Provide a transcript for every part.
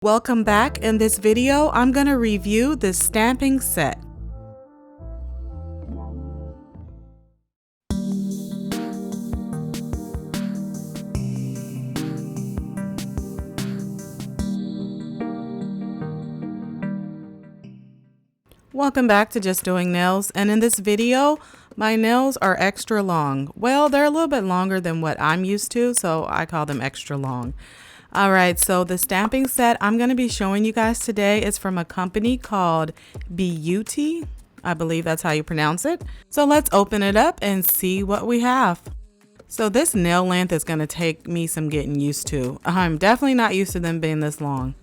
Welcome back. In this video, I'm going to review this stamping set. Welcome back to Just Doing Nails, and in this video, my nails are extra long. Well, they're a little bit longer than what I'm used to, so I call them extra long. Alright, so the stamping set I'm going to be showing you guys today is from a company called Biutee. I believe that's how you pronounce it. So let's open it up and see what we have. So this nail length is going to take me some getting used to. I'm definitely not used to them being this long.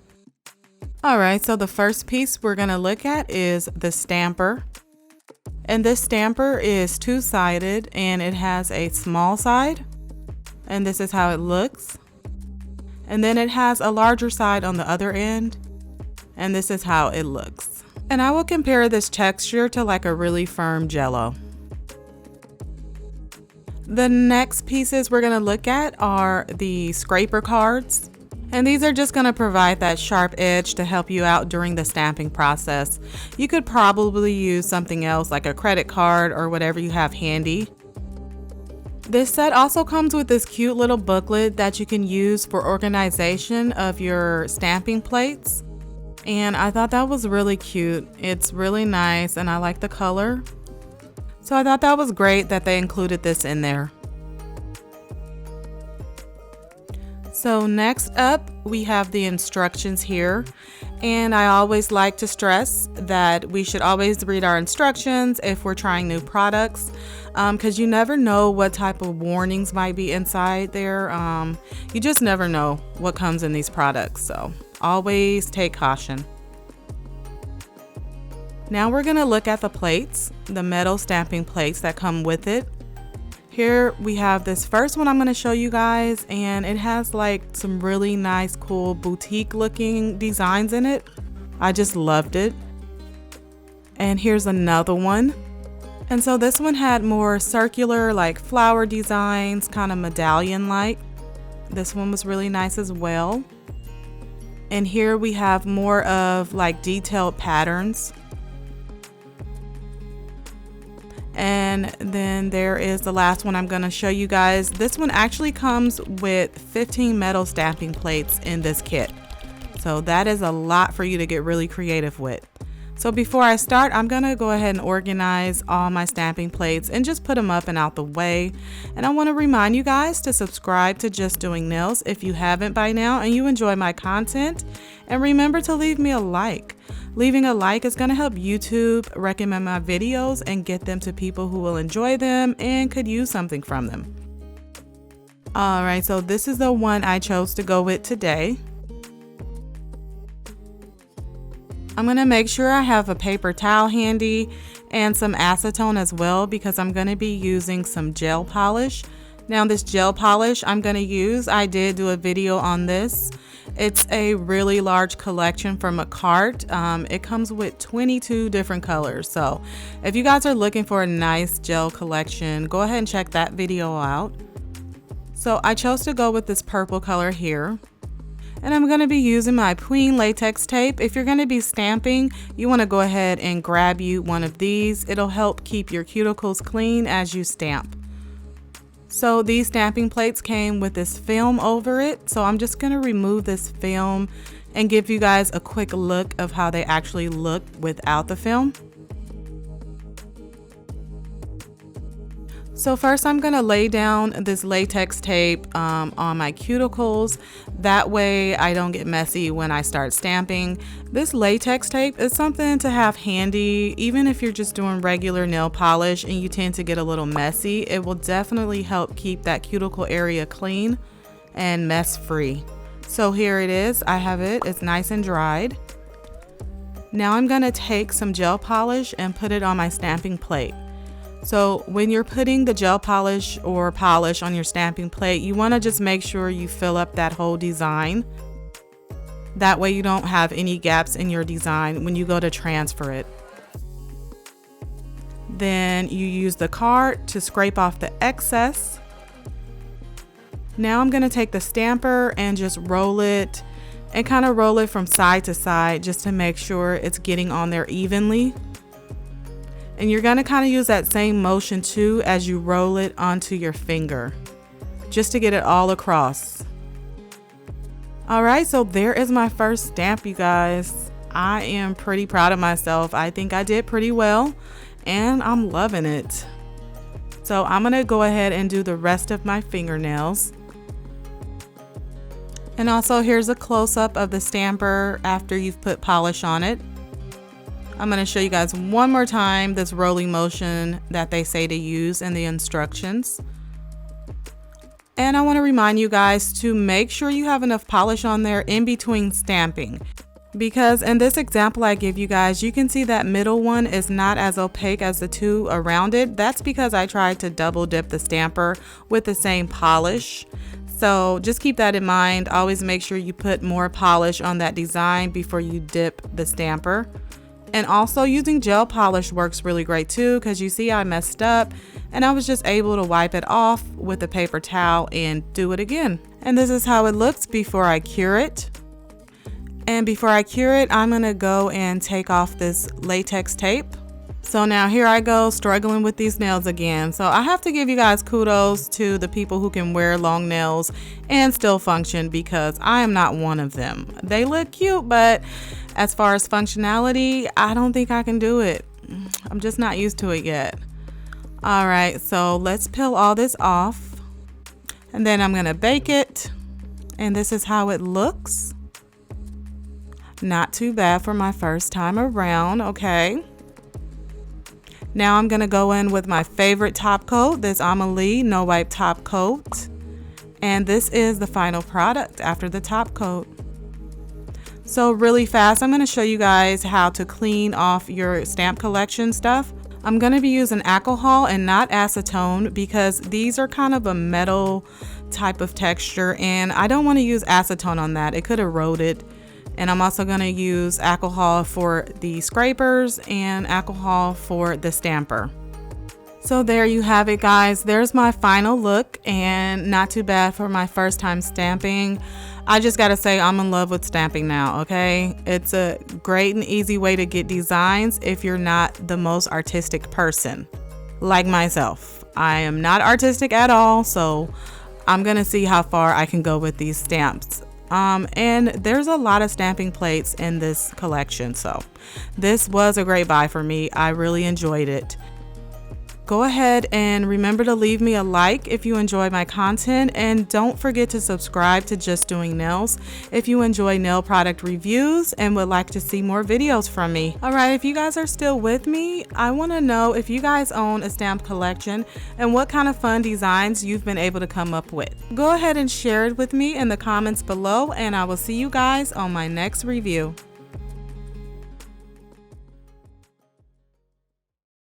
Alright, so the first piece we're going to look at is the stamper. And this stamper is two-sided and it has a small side. And this is how it looks. And then it has a larger side on the other end, and this is how it looks. And I will compare this texture to like a really firm jello. The next pieces we're going to look at are the scraper cards. And these are just going to provide that sharp edge to help you out during the stamping process. You could probably use something else like a credit card or whatever you have handy. This set also comes with this cute little booklet that you can use for organization of your stamping plates. And I thought that was really cute. It's really nice and I like the color. So I thought that was great that they included this in there. So next up, we have the instructions here. And I always like to stress that we should always read our instructions if we're trying new products, because you never know what type of warnings might be inside there. You just never know what comes in these products, so always take caution. Now we're going to look at the plates, the metal stamping plates that come with it. Here we have this first one I'm going to show you guys, and it has like some really nice, cool boutique looking designs in it. I just loved it. And here's another one. And so this one had more circular, like flower designs, kind of medallion like. This one was really nice as well. And here we have more of like detailed patterns. And then there is the last one I'm going to show you guys. This one actually comes with 15 metal stamping plates in this kit. So that is a lot for you to get really creative with. So before I start, I'm going to go ahead and organize all my stamping plates and just put them up and out the way. And I want to remind you guys to subscribe to Just Doing Nails if you haven't by now and you enjoy my content. And remember to leave me a like. Leaving a like is going to help YouTube recommend my videos and get them to people who will enjoy them and could use something from them. Alright, so this is the one I chose to go with today. I'm going to make sure I have a paper towel handy and some acetone as well because I'm going to be using some gel polish. Now this gel polish I'm going to use, I did do a video on this. It's a really large collection from a cart. It comes with 22 different colors. So if you guys are looking for a nice gel collection, go ahead and check that video out. So I chose to go with this purple color here. And I'm going to be using my Biutee latex tape. If you're going to be stamping, you want to go ahead and grab you one of these. It'll help keep your cuticles clean as you stamp. So these stamping plates came with this film over it. So I'm just going to remove this film and give you guys a quick look of how they actually look without the film. So first I'm going to lay down this latex tape on my cuticles. That way I don't get messy when I start stamping. This latex tape is something to have handy even if you're just doing regular nail polish and you tend to get a little messy. It will definitely help keep that cuticle area clean and mess free. So here it is. I have it. It's nice and dried. Now I'm going to take some gel polish and put it on my stamping plate. So when you're putting the gel polish or polish on your stamping plate, you want to just make sure you fill up that whole design. That way you don't have any gaps in your design when you go to transfer it. Then you use the card to scrape off the excess. Now I'm going to take the stamper and just roll it and kind of roll it from side to side just to make sure it's getting on there evenly. And you're going to kind of use that same motion too as you roll it onto your finger, just to get it all across. All right, so there is my first stamp, you guys. I am pretty proud of myself. I think I did pretty well and I'm loving it. So I'm gonna go ahead and do the rest of my fingernails. And also here's a close-up of the stamper after you've put polish on it. I'm gonna show you guys one more time this rolling motion that they say to use in the instructions. And I want to remind you guys to make sure you have enough polish on there in between stamping. Because in this example I give you guys, you can see that middle one is not as opaque as the two around it. That's because I tried to double dip the stamper with the same polish. So just keep that in mind. Always make sure you put more polish on that design before you dip the stamper. And also using gel polish works really great too, because you see I messed up and I was just able to wipe it off with a paper towel and do it again. And this is how it looks before I cure it. And before I cure it, I'm gonna go and take off this latex tape. So now here I go struggling with these nails again. So I have to give you guys kudos to the people who can wear long nails and still function, because I am not one of them. They look cute, but as far as functionality, I don't think I can do it. I'm just not used to it yet. All right, so let's peel all this off and then I'm gonna bake it. And this is how it looks. Not too bad for my first time around, okay? Now I'm gonna go in with my favorite top coat, this Amelie No Wipe top coat. And this is the final product after the top coat. So really fast, I'm gonna show you guys how to clean off your stamp collection stuff. I'm gonna be using alcohol and not acetone because these are kind of a metal type of texture and I don't wanna use acetone on that. It could erode it. And I'm also gonna use alcohol for the scrapers and alcohol for the stamper. So there you have it, guys. There's my final look, and not too bad for my first time stamping. I just gotta say I'm in love with stamping now, okay? It's a great and easy way to get designs if you're not the most artistic person, like myself. I am not artistic at all, so I'm gonna see how far I can go with these stamps. And there's a lot of stamping plates in this collection, so this was a great buy for me. I really enjoyed it. Go ahead and remember to leave me a like if you enjoy my content, and don't forget to subscribe to Just Doing Nails if you enjoy nail product reviews and would like to see more videos from me. Alright, if you guys are still with me, I want to know if you guys own a stamp collection and what kind of fun designs you've been able to come up with. Go ahead and share it with me in the comments below, and I will see you guys on my next review.